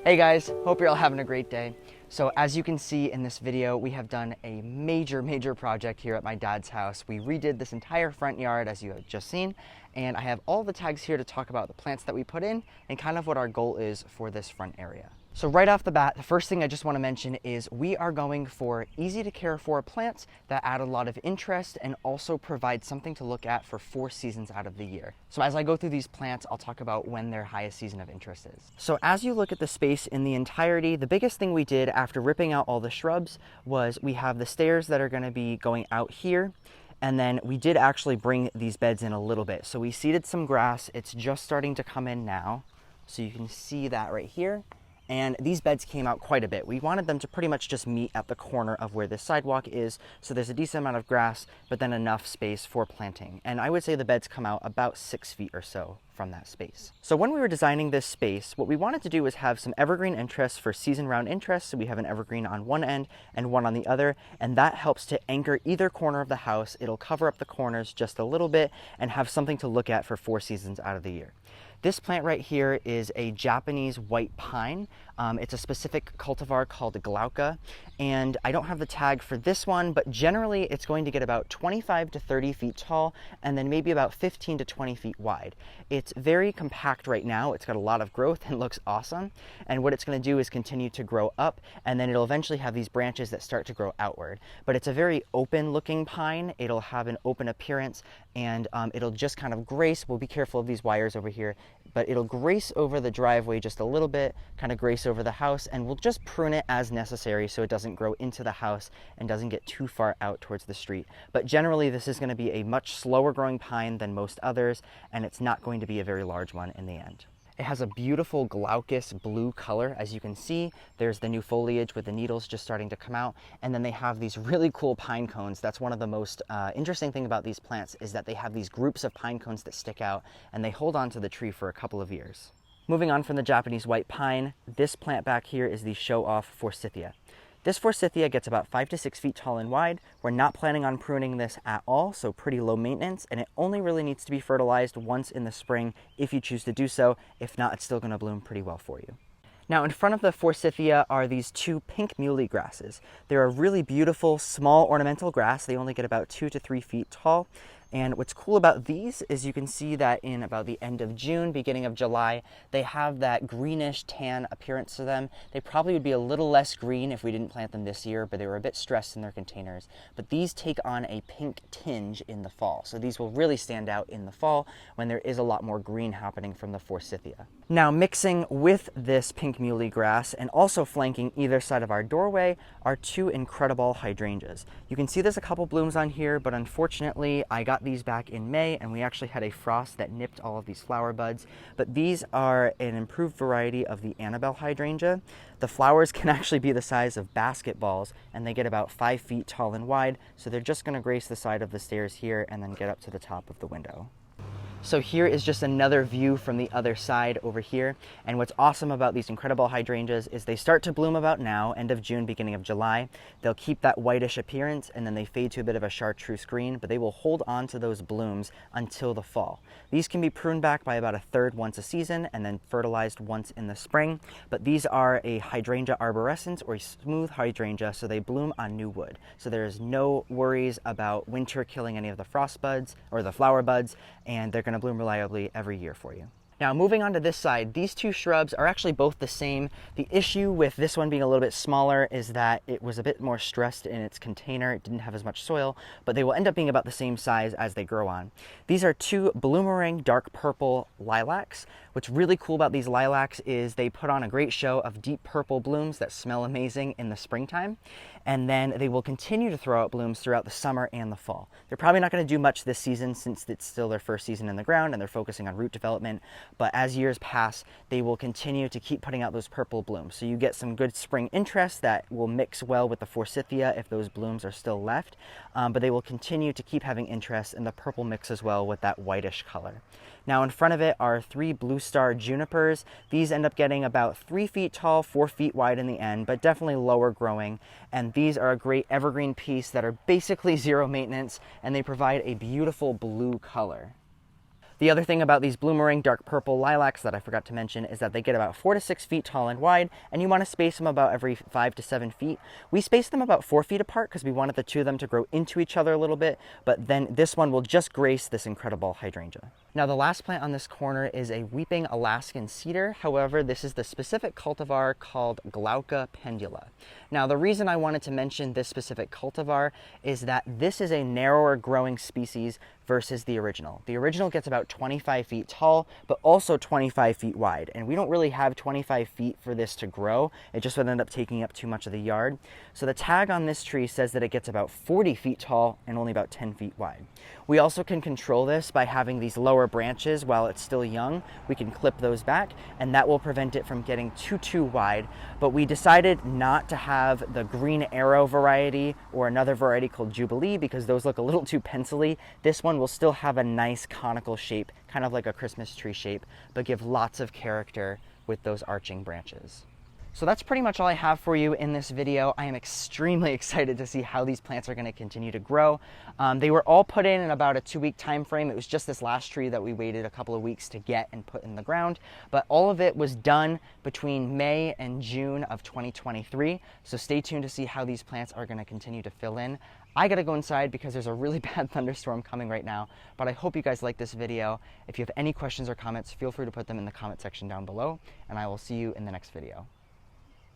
Hey guys, hope you're all having a great day. So as you can see in this video, we have done a major project here at my dad's house. We redid this entire front yard as you have just seen, and I have all the tags here to talk about the plants that we put in and kind of what our goal is for this front area. So right off the bat, the first thing I just want to mention is we are going for easy to care for plants that add a lot of interest and also provide something to look at for 4 seasons out of the year. So as I go through these plants, I'll talk about when their highest season of interest is. So as you look at the space in the entirety, the biggest thing we did after ripping out all the shrubs was we have the stairs that are going to be going out here. And then we did actually bring these beds in a little bit. So we seeded some grass. It's just starting to come in now. So you can see that right here. And these beds came out quite a bit. We wanted them to pretty much just meet at the corner of where this sidewalk is, so there's a decent amount of grass, but then enough space for planting. And I would say the beds come out about 6 feet or so from that space. So when we were designing this space, what we wanted to do was have some evergreen interests for season-round interests. So we have an evergreen on one end and one on the other, and that helps to anchor either corner of the house. It'll cover up the corners just a little bit and have something to look at for 4 seasons out of the year. This plant right here is a Japanese white pine. It's a specific cultivar called Glauca, and I don't have the tag for this one, but generally it's going to get about 25 to 30 feet tall and then maybe about 15 to 20 feet wide. It's very compact right now. It's got a lot of growth and looks awesome. And what it's going to do is continue to grow up, and then it'll eventually have these branches that start to grow outward. But it's a very open looking pine. It'll have an open appearance, and it'll just kind of grace. We'll be careful of these wires over here, but it'll grace over the driveway just a little bit, kind of grace over the house, and we'll just prune it as necessary so it doesn't grow into the house and doesn't get too far out towards the street. But generally this is going to be a much slower growing pine than most others, and it's not going to be a very large one in the end. It has a beautiful glaucous blue color. As you can see, there's the new foliage with the needles just starting to come out, and then they have these really cool pine cones. That's one of the most interesting thing about these plants, is that they have these groups of pine cones that stick out and they hold on to the tree for a couple of years. Moving on from the Japanese white pine, this plant back here is the show-off forsythia. This forsythia gets about 5 to 6 feet tall and wide. We're not planning on pruning this at all, so pretty low maintenance, and it only really needs to be fertilized once in the spring if you choose to do so. If not, it's still going to bloom pretty well for you. Now in front of the forsythia are these 2 pink muley grasses. They're a really beautiful small ornamental grass. They only get about 2 to 3 feet tall. And what's cool about these is you can see that in about the end of June, beginning of July, they have that greenish tan appearance to them. They probably would be a little less green if we didn't plant them this year, but they were a bit stressed in their containers. But these take on a pink tinge in the fall. So these will really stand out in the fall when there is a lot more green happening from the forsythia. Now mixing with this pink muley grass and also flanking either side of our doorway are 2 incredible hydrangeas. You can see there's a couple blooms on here, but unfortunately I got these back in May and we actually had a frost that nipped all of these flower buds. But these are an improved variety of the Annabelle hydrangea. The flowers can actually be the size of basketballs, and they get about 5 feet tall and wide, so they're just going to grace the side of the stairs here and then get up to the top of the window. So here is just another view from the other side over here. And what's awesome about these incredible hydrangeas is they start to bloom about now, end of June, beginning of July. They'll keep that whitish appearance and then they fade to a bit of a chartreuse green, but they will hold on to those blooms until the fall. These can be pruned back by about 1/3 once a season and then fertilized once in the spring. But these are a hydrangea arborescens, or a smooth hydrangea, so they bloom on new wood. So there's no worries about winter killing any of the frost buds or the flower buds, and they're going to bloom reliably every year for you. Now moving on to this side, these 2 shrubs are actually both the same. The issue with this one being a little bit smaller is that it was a bit more stressed in its container. It didn't have as much soil, but they will end up being about the same size as they grow on. These are 2 bloomerang dark purple lilacs. What's really cool about these lilacs is they put on a great show of deep purple blooms that smell amazing in the springtime, and then they will continue to throw out blooms throughout the summer and the fall. They're probably not going to do much this season since it's still their first season in the ground and they're focusing on root development, but as years pass, they will continue to keep putting out those purple blooms. So you get some good spring interest that will mix well with the forsythia if those blooms are still left, but they will continue to keep having interest, and the purple mixes well with that whitish color. Now in front of it are 3 blue star junipers. These end up getting about 3 feet tall, 4 feet wide in the end, but definitely lower growing. And these are a great evergreen piece that are basically 0 maintenance, and they provide a beautiful blue color. The other thing about these bloomerang dark purple lilacs that I forgot to mention is that they get about 4 to 6 feet tall and wide, and you want to space them about every 5 to 7 feet. We spaced them about 4 feet apart because we wanted the two of them to grow into each other a little bit, but then this one will just grace this incredible hydrangea. Now the last plant on this corner is a weeping Alaskan cedar. However, this is the specific cultivar called Glauca pendula. Now the reason I wanted to mention this specific cultivar is that this is a narrower growing species versus the original. The original gets about 25 feet tall, but also 25 feet wide. And we don't really have 25 feet for this to grow. It just would end up taking up too much of the yard. So the tag on this tree says that it gets about 40 feet tall and only about 10 feet wide. We also can control this by having these lower branches while it's still young. We can clip those back, and that will prevent it from getting too wide. But we decided not to have the green arrow variety or another variety called Jubilee because those look a little too pencil-y. This one will still have a nice conical shape, kind of like a Christmas tree shape, but give lots of character with those arching branches. So that's pretty much all I have for you in this video. I am extremely excited to see how these plants are going to continue to grow. They were all put in about a 2-week time frame. It was just this last tree that we waited a couple of weeks to get and put in the ground, but all of it was done between May and June of 2023. So stay tuned to see how these plants are going to continue to fill in. I gotta go inside because there's a really bad thunderstorm coming right now, but I hope you guys like this video. If you have any questions or comments, feel free to put them in the comment section down below, and I will see you in the next video.